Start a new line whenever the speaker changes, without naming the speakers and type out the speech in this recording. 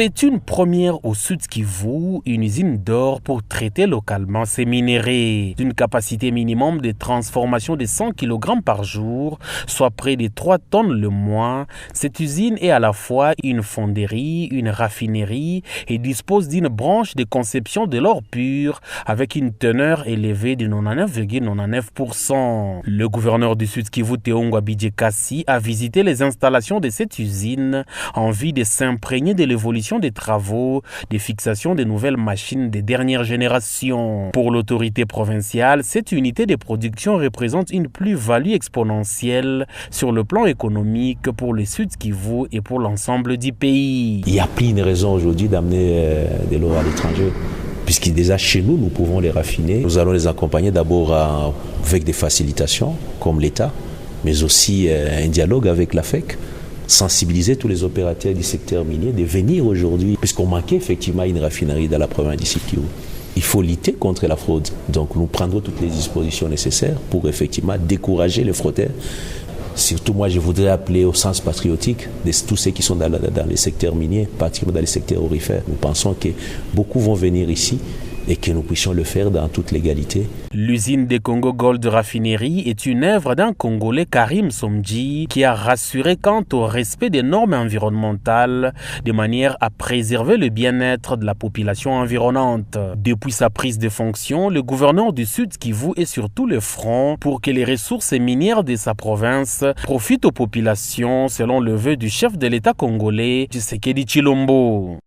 C'est une première au Sud Kivu, une usine d'or pour traiter localement ces minéraux. D'une capacité minimum de transformation de 100 kg par jour, soit près de 3 tonnes le mois, cette usine est à la fois une fonderie, une raffinerie et dispose d'une branche de conception de l'or pur avec une teneur élevée de 99,99%. Le gouverneur du Sud Kivu, Théongo Abidje Kassi, a visité les installations de cette usine en vue de s'imprégner de l'évolution des travaux, de fixation de nouvelles machines de dernière génération. Pour l'autorité provinciale, cette unité de production représente une plus-value exponentielle sur le plan économique pour le Sud Kivu et pour l'ensemble du pays.
Il n'y a plus une raison aujourd'hui d'amener de l'or à l'étranger, puisque déjà chez nous, nous pouvons les raffiner. Nous allons les accompagner d'abord avec des facilitations, comme l'État, mais aussi un dialogue avec la FEC, sensibiliser tous les opérateurs du secteur minier de venir aujourd'hui, puisqu'on manquait effectivement une raffinerie dans la province du Sud Kivu. Il faut lutter contre la fraude. Donc nous prendrons toutes les dispositions nécessaires pour effectivement décourager les fraudeurs. Surtout moi, je voudrais appeler au sens patriotique de tous ceux qui sont dans les secteurs miniers, particulièrement dans les secteurs aurifères. Nous pensons que beaucoup vont venir ici et que nous puissions le faire dans toute légalité.
L'usine de Congo Gold Raffinerie est une œuvre d'un Congolais, Karim Somdji, qui a rassuré quant au respect des normes environnementales de manière à préserver le bien-être de la population environnante. Depuis sa prise de fonction, le gouverneur du Sud Kivu est sur tout le front pour que les ressources minières de sa province profitent aux populations selon le vœu du chef de l'État congolais, Tshisekedi Tshilombo.